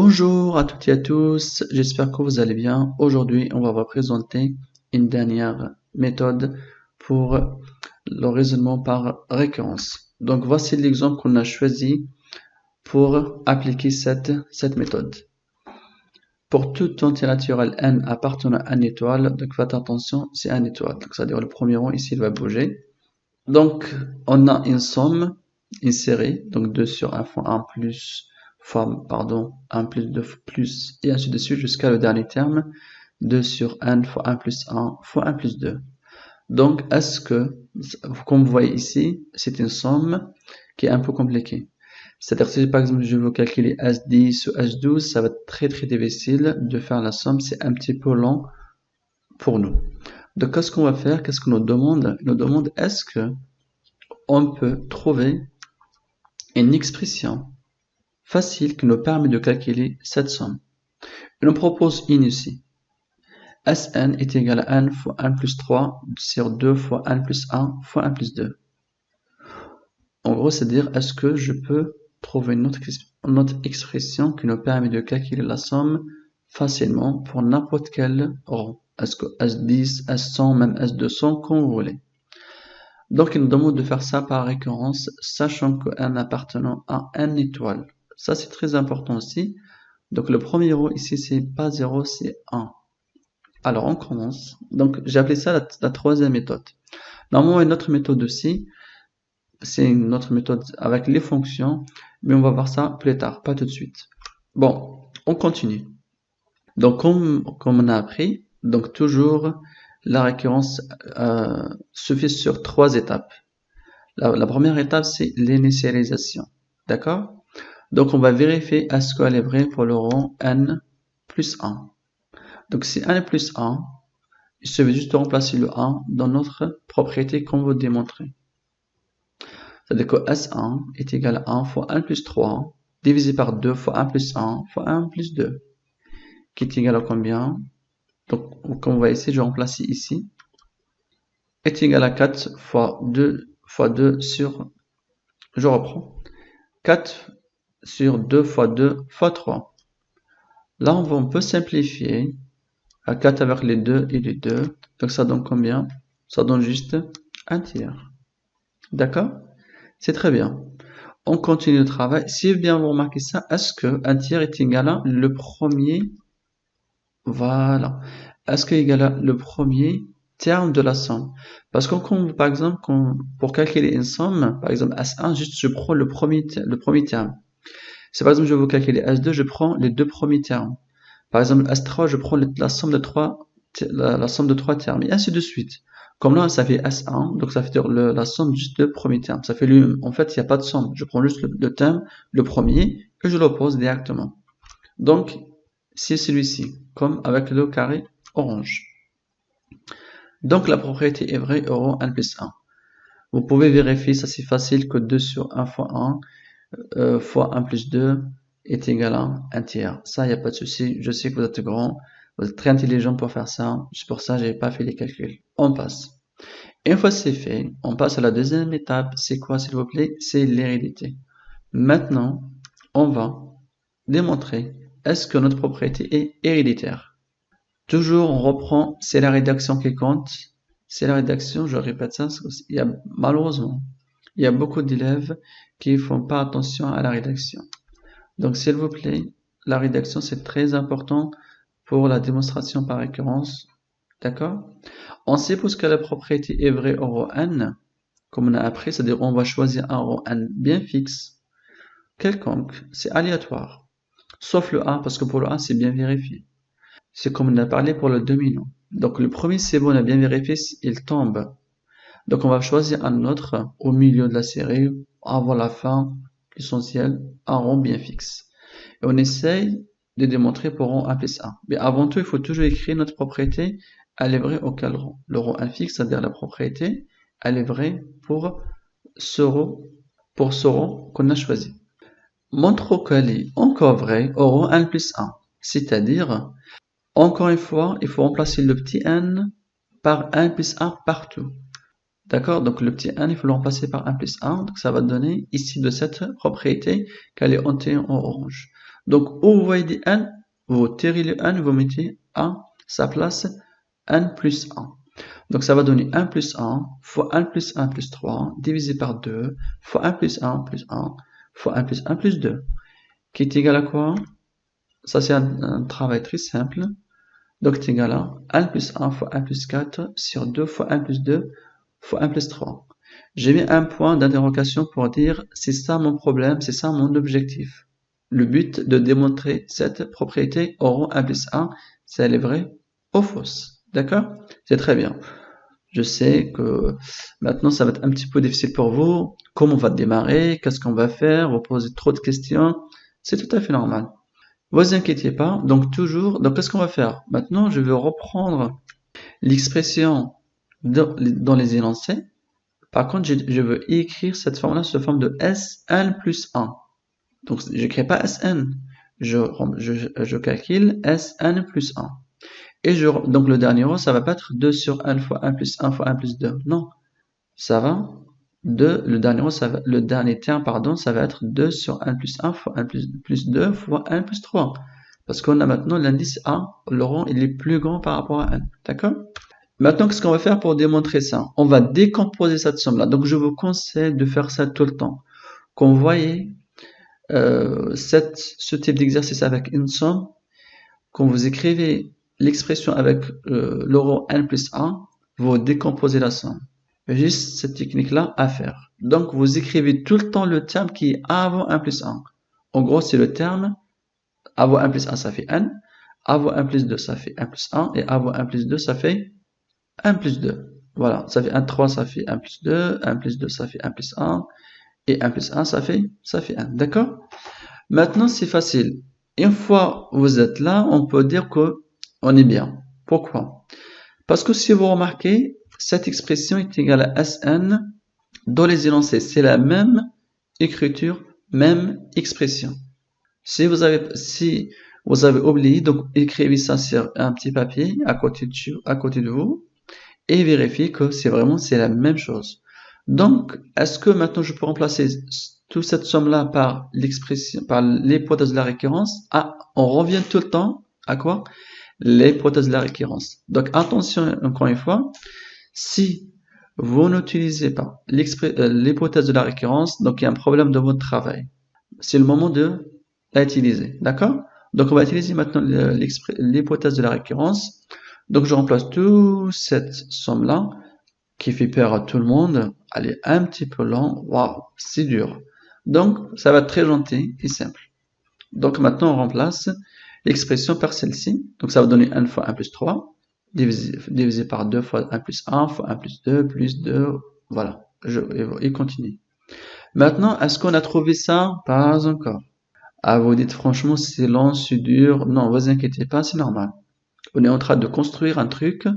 Bonjour à toutes et à tous, j'espère que vous allez bien. Aujourd'hui, on va vous présenter une dernière méthode pour le raisonnement par récurrence. Donc, voici l'exemple qu'on a choisi pour appliquer cette méthode. Pour toute entité naturelle n appartenant à une étoile, donc faites attention, c'est une étoile. Donc, c'est-à-dire le premier rond ici, il va bouger. Donc, on a une somme, une série, donc 2 sur 1 fois 1 plus, pardon, 1 plus 2 plus, et ainsi de suite jusqu'à le dernier terme, 2 sur n fois 1 plus 1 fois 1 plus 2. Donc, est-ce que, comme vous voyez ici, c'est une somme qui est un peu compliquée. C'est-à-dire, si par exemple je veux calculer S10 ou S12, ça va être très difficile de faire la somme, c'est un petit peu long pour nous. Donc, qu'est-ce qu'on va faire? Qu'est-ce qu'on nous demande? Il nous demande est-ce que on peut trouver une expression facile qui nous permet de calculer cette somme. Il nous propose une ici. Sn est égal à n fois 1 plus 3 sur 2 fois n plus 1 fois 1 plus 2. En gros, c'est-à-dire, est-ce que je peux trouver une autre expression qui nous permet de calculer la somme facilement pour n'importe quel rang. Est-ce que S10, S100, même S200, comme vous voulez. Donc, il nous demande de faire ça par récurrence, sachant que n appartenant à n étoile. Ça, c'est très important aussi. Donc, le premier row ici, c'est pas 0, c'est 1. Alors, on commence. Donc, j'ai appelé ça la troisième méthode. Normalement, une autre méthode aussi. C'est une autre méthode avec les fonctions, mais on va voir ça plus tard, pas tout de suite. Bon, on continue. Donc, comme on a appris, donc toujours la récurrence se fait sur 3 étapes. La première étape, c'est l'initialisation. D'accord? Donc, on va vérifier est-ce qu'elle est vraie pour le rang n plus 1. Donc, si n est plus 1, il suffit juste de remplacer le 1 dans notre propriété qu'on veut démontrer. C'est-à-dire que S1 est égal à 1 fois 1 plus 3 divisé par 2 fois 1 plus 1 fois 1 plus 2 qui est égal à combien? Donc, comme vous voyez ici, je remplace ici, est égal à 4 fois 2 sur, je reprends, 4 sur 2 fois 2 fois 3. Là, on peut simplifier à 4 avec les 2 et les 2. Donc, ça donne combien? Ça donne juste un tiers. D'accord? C'est très bien. On continue le travail. Si bien vous remarquez ça, est-ce que un tiers est égal à le premier? Voilà. Est-ce qu'il est égal à le premier terme de la somme? Parce que, par exemple, pour calculer une somme, par exemple S1, juste je prends le premier terme. Si par exemple je veux calculer S2, je prends les deux premiers termes. Par exemple S3, je prends la somme de 3 termes, et ainsi de suite. Comme là, ça fait S1, donc ça fait la somme juste de premier terme. Ça fait en fait, il n'y a pas de somme. Je prends juste le terme, le premier, et je l'oppose directement. Donc, c'est celui-ci, comme avec le carré orange. Donc, la propriété est vraie, euro 1 plus 1. Vous pouvez vérifier, ça c'est facile, que 2 sur 1 fois 1 fois 1 plus 2 est égal à 1 tiers. Ça, il n'y a pas de souci. Je sais que vous êtes grand, vous êtes très intelligent pour faire ça. C'est pour ça que je n'ai pas fait les calculs. On passe. Une fois c'est fait, on passe à la deuxième étape. C'est quoi, s'il vous plaît? C'est l'hérédité. Maintenant, on va démontrer est-ce que notre propriété est héréditaire. Toujours, on reprend, c'est la rédaction qui compte. C'est la rédaction, je répète ça, malheureusement, il y a beaucoup d'élèves qui ne font pas attention à la rédaction. Donc, s'il vous plaît, la rédaction, c'est très important pour la démonstration par récurrence. D'accord? On suppose que la propriété est vraie au rang n, comme on a appris, c'est-à-dire on va choisir un rang n bien fixe, quelconque, c'est aléatoire. Sauf le 1, parce que pour le 1, c'est bien vérifié. C'est comme on a parlé pour le dominant. Donc, le premier, c'est bon, on a bien vérifié, il tombe. Donc, on va choisir un autre au milieu de la série, avant la fin, l'essentiel, un rond bien fixe. Et on essaye de démontrer pour rond 1 plus 1. Mais avant tout, il faut toujours écrire notre propriété, elle est vraie auquel rang. Le rond 1 fixe, c'est-à-dire la propriété, elle est vraie pour ce rond qu'on a choisi. Montre qu'elle est encore vraie au rang 1 plus 1. C'est-à-dire, encore une fois, il faut remplacer le petit n par 1 plus 1 partout. D'accord? Donc le petit n, il faut le remplacer par 1 plus 1. Donc ça va donner ici de cette propriété qu'elle est hantée en orange. Donc, où vous voyez des n, vous tirez le n, vous mettez à sa place n plus 1. Donc, ça va donner 1 plus 1 fois 1 plus 1 plus 3 divisé par 2 fois 1 plus 1 plus 1 fois 1 plus 1 plus 2 qui est égal à quoi? Ça, c'est un travail très simple. Donc, c'est égal à 1 plus 1 fois 1 plus 4 sur 2 fois 1 plus 2 fois 1 plus 3. J'ai mis un point d'interrogation pour dire c'est ça mon problème, c'est ça mon objectif. Le but de démontrer cette propriété au rang 1 plus 1, si elle est vraie ou fausse. D'accord? C'est très bien. Je sais que maintenant ça va être un petit peu difficile pour vous. Comment on va démarrer? Qu'est-ce qu'on va faire? Vous posez trop de questions. C'est tout à fait normal. Vous inquiétez pas. Donc toujours, donc qu'est-ce qu'on va faire? Maintenant, je vais reprendre l'expression dans les énoncés. Par contre, je veux écrire cette forme-là sous forme de Sn plus 1. Donc, je n'écris pas Sn. Je calcule Sn plus 1. Et donc, le dernier rang, ça va pas être 2 sur 1 fois 1 plus 1 fois 1 plus 2. Non. Ça va. Le dernier rang, le dernier terme, pardon, ça va être 2 sur 1 plus 1 fois 1 plus 2 fois 1 plus 3. Parce qu'on a maintenant l'indice A. Le rang, il est plus grand par rapport à 1. D'accord? Maintenant, qu'est-ce qu'on va faire pour démontrer ça? On va décomposer cette somme-là. Donc, je vous conseille de faire ça tout le temps. Quand vous voyez ce type d'exercice avec une somme, quand vous écrivez l'expression avec le rang n plus 1, vous décomposez la somme. Juste cette technique-là à faire. Donc, vous écrivez tout le temps le terme qui est avant 1 plus 1. En gros, c'est le terme avant 1 plus 1, ça fait n. Avant 1 plus 2, ça fait 1 plus 1. Et avant 1 plus 2, ça fait 1 plus 2. Voilà, ça fait 1, 3, ça fait 1 plus 2. 1 plus 2, ça fait 1 plus 1. Et 1 plus 1, ça fait 1. D'accord? Maintenant, c'est facile. Une fois vous êtes là, on peut dire que on est bien. Pourquoi? Parce que si vous remarquez, cette expression est égale à Sn dans les énoncés. C'est la même écriture, même expression. Si vous avez oublié, donc écrivez ça sur un petit papier à côté de vous. Et vérifier que c'est la même chose. Donc, est-ce que maintenant je peux remplacer toute cette somme-là par l'expression, par l'hypothèse de la récurrence? Ah, on revient tout le temps à quoi? L'hypothèse de la récurrence. Donc, attention encore une fois, si vous n'utilisez pas l'hypothèse de la récurrence, donc il y a un problème dans votre travail. C'est le moment de l'utiliser, d'accord? Donc, on va utiliser maintenant l'hypothèse de la récurrence. Donc, je remplace toute cette somme-là qui fait peur à tout le monde. Elle est un petit peu lent. Waouh, c'est dur. Donc, ça va être très gentil et simple. Donc, maintenant, on remplace l'expression par celle-ci. Donc, ça va donner 1 fois 1 plus 3, divisé par 2 fois 1 plus 1 fois 1 plus 2, plus 2. Voilà, et continue. Maintenant, est-ce qu'on a trouvé ça? Pas encore. Ah, vous dites franchement, c'est lent, c'est dur. Non, vous inquiétez pas, c'est normal. On est en train de construire un truc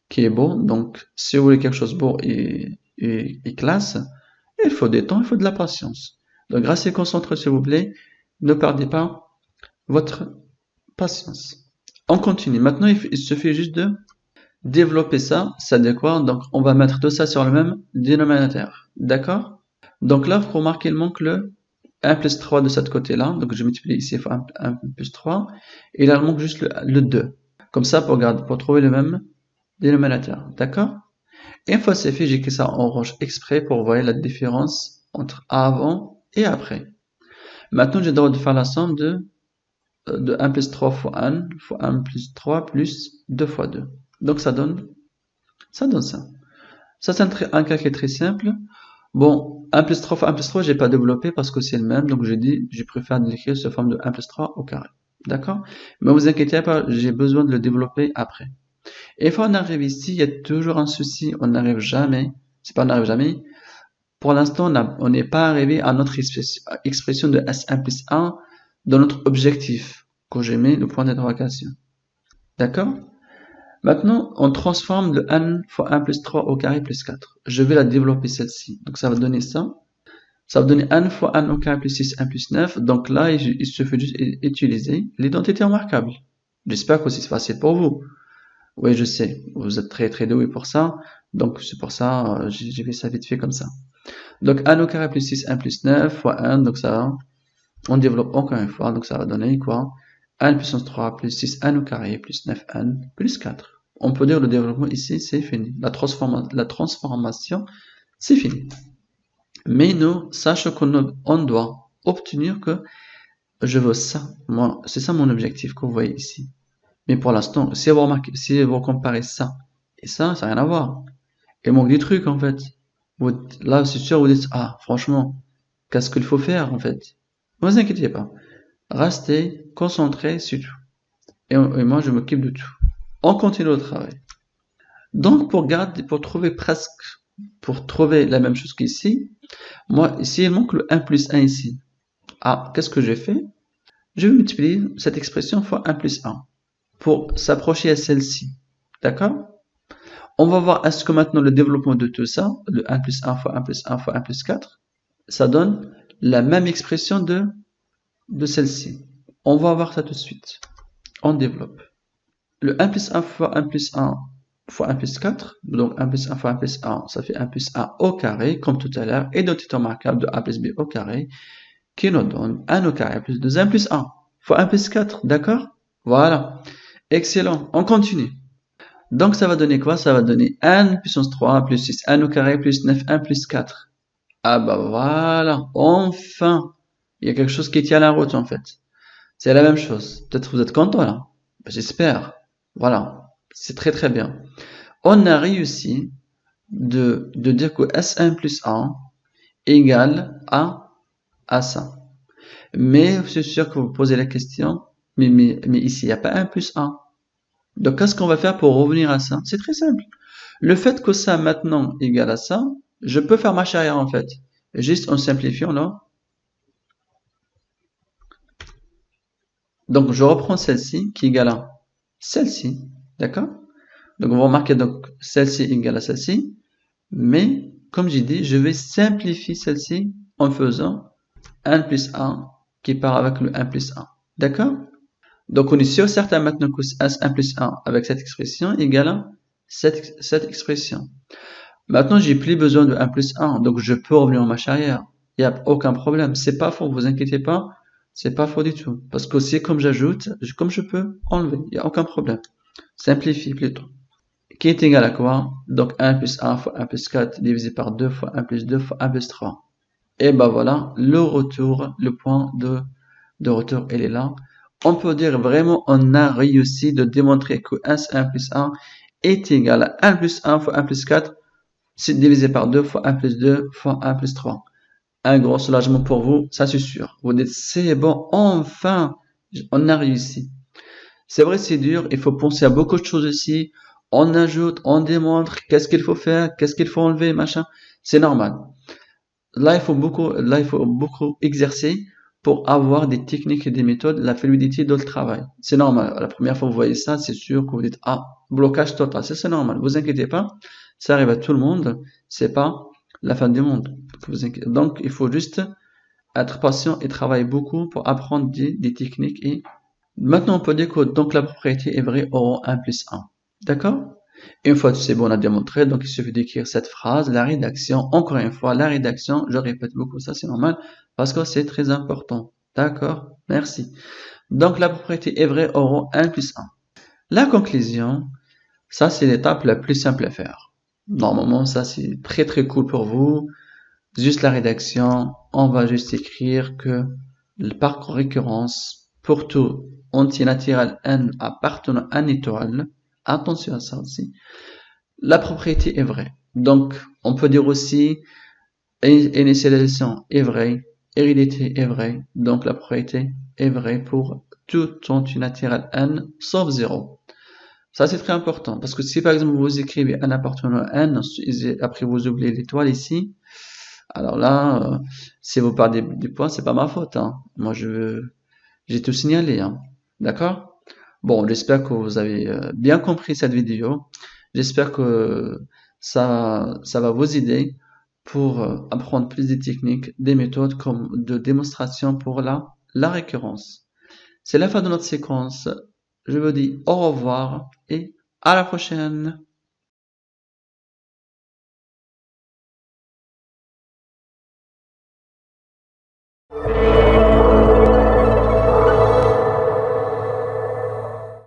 qui est beau. Donc, si vous voulez quelque chose de beau et classe, il faut des temps, il faut de la patience. Donc, restez concentrés, s'il vous plaît. Ne perdez pas votre patience. On continue. Maintenant, il suffit juste de développer ça. Ça dit quoi? Donc, on va mettre tout ça sur le même dénominateur. D'accord? Donc là, vous remarquez, il manque le 1 plus 3 de cette côté-là. Donc, je multiplie ici fois 1 plus 3. Et là, il manque juste le 2. Comme ça, pour trouver le même dénominateur. D'accord? Une fois c'est fait, j'écris ça en orange exprès pour voir la différence entre avant et après. Maintenant, j'ai le droit de faire la somme de 1 plus 3 fois 1 fois 1 plus 3 plus 2 fois 2. Donc, ça donne ça. Ça, c'est un cas qui est très simple. Bon, 1 plus 3 fois 1 plus 3, j'ai pas développé parce que c'est le même. Donc, je préfère l'écrire sous forme de 1 plus 3 au carré. D'accord? Mais vous inquiétez pas, j'ai besoin de le développer après. Et une fois on arrive ici, il y a toujours un souci, on n'arrive jamais. C'est pas on n'arrive jamais. Pour l'instant, on n'est pas arrivé à notre expression de S1 plus 1 dans notre objectif, que j'ai mis le point d'interrogation. D'accord? Maintenant, on transforme le n fois 1 plus 3 au carré plus 4. Je vais la développer celle-ci. Donc ça va donner ça. Ça va donner n fois 1 au carré plus 6, 1 plus 9. Donc là, il suffit juste d'utiliser l'identité remarquable. J'espère que c'est facile pour vous. Oui, je sais, vous êtes très très doué pour ça, donc c'est pour ça, j'ai fait ça vite fait comme ça. Donc 1 au carré plus 6, 1 plus 9 fois 1, donc ça On développe encore une fois, donc ça va donner quoi? n puissance 3 plus 6n au carré plus 9n plus 4. On peut dire le développement ici, c'est fini. La transformation, c'est fini. Mais nous, sachons qu'on doit obtenir que je veux ça. Moi, c'est ça mon objectif que vous voyez ici. Mais pour l'instant, si vous comparez ça et ça n'a rien à voir. Il manque des trucs en fait. Là, c'est sûr, vous dites, ah, franchement, qu'est-ce qu'il faut faire en fait? Ne vous inquiétez pas. Restez concentrés sur tout. Et moi, je m'occupe de tout. On continue le travail. Donc, pour trouver la même chose qu'ici, moi, ici, il manque le 1 plus 1 ici. Ah, qu'est-ce que j'ai fait? Je vais multiplier cette expression fois 1 plus 1 pour s'approcher à celle-ci. D'accord? On va voir est-ce que maintenant le développement de tout ça, le 1 plus 1 fois 1 plus 1 fois 1 plus 4, ça donne la même expression de celle-ci. On va voir ça tout de suite. On développe. Le 1 plus 1 fois 1 plus 1 fois 1 plus 4, donc 1 plus 1 fois 1 plus 1, ça fait 1 plus 1 au carré, comme tout à l'heure, et notre titre marquable de a plus b au carré, qui nous donne 1 au carré plus 2 plus 1 fois 1 plus 4, d'accord? Voilà. Excellent. On continue. Donc, ça va donner quoi? Ça va donner 1 puissance 3 plus 6, 1 au carré plus 9, 1 plus 4. Ah bah voilà, enfin, il y a quelque chose qui tient la route en fait. C'est la même chose. Peut-être vous êtes content là. J'espère. Voilà, c'est très très bien. On a réussi de dire que S1 plus 1 égale à ça. Mais je suis sûr que vous posez la question, mais ici, il n'y a pas 1 plus 1. Donc, qu'est-ce qu'on va faire pour revenir à ça? C'est très simple. Le fait que ça maintenant égale à ça, je peux faire marche arrière en fait. Juste en simplifiant là. Donc, je reprends celle-ci qui égale à celle-ci. D'accord? Donc, vous remarquez donc celle-ci égale à celle-ci. Mais, comme j'ai dit, je vais simplifier celle-ci en faisant 1 plus 1 qui part avec le 1 plus 1. D'accord? Donc, on est sûr certain maintenant que S1 plus 1 avec cette expression égale à cette expression. Maintenant, j'ai plus besoin de 1 plus 1, donc je peux revenir en marche arrière. Il n'y a aucun problème. C'est pas faux, vous inquiétez pas. C'est pas faux du tout. Parce que c'est comme j'ajoute, comme je peux enlever. Il n'y a aucun problème. Simplifie plutôt. Qui est égal à quoi? Donc 1 plus 1 fois 1 plus 4 divisé par 2 fois 1 plus 2 fois 1 plus 3. Et ben voilà, le retour, le point de retour, il est là. On peut dire vraiment on a réussi de démontrer que S1 plus 1 est égal à 1 plus 1 fois 1 plus 4 c'est divisé par 2 fois 1 plus 2 fois 1 plus 3. Un gros soulagement pour vous, ça c'est sûr. Vous dites, c'est bon, enfin, on a réussi. C'est vrai, c'est dur, il faut penser à beaucoup de choses ici. On ajoute, on démontre, qu'est-ce qu'il faut faire, qu'est-ce qu'il faut enlever, machin. C'est normal. Là, il faut beaucoup exercer pour avoir des techniques et des méthodes, la fluidité dans le travail. C'est normal. La première fois que vous voyez ça, c'est sûr que vous dites, ah, blocage total. C'est normal. Vous inquiétez pas. Ça arrive à tout le monde. C'est pas la fin du monde. Donc, il faut juste être patient et travailler beaucoup pour apprendre des techniques. Et maintenant, on peut dire que donc la propriété est vraie au 1 plus 1. D'accord? Une fois que c'est bon à démontrer, donc il suffit d'écrire cette phrase, la rédaction, encore une fois, la rédaction, je répète beaucoup ça, c'est normal, parce que c'est très important. D'accord? Merci. Donc la propriété est vraie au rang 1 plus 1. La conclusion, ça c'est l'étape la plus simple à faire. Normalement, ça c'est très très cool pour vous. Juste la rédaction, on va juste écrire que par récurrence, pour tout antinatural n appartenant à un étoile, attention à ça aussi, la propriété est vraie. Donc, on peut dire aussi initialisation est vraie, hérédité est vraie, donc la propriété est vraie pour tout antinatural n sauf 0. Ça, c'est très important, parce que si par exemple vous écrivez n appartenant à n, après vous oubliez l'étoile ici, alors là, si vous parlez des points, c'est pas ma faute. Hein. Moi, j'ai tout signalé. Hein. D'accord? Bon, j'espère que vous avez bien compris cette vidéo. J'espère que ça va vous aider pour apprendre plus de techniques, des méthodes comme de démonstration pour la récurrence. C'est la fin de notre séquence. Je vous dis au revoir et à la prochaine.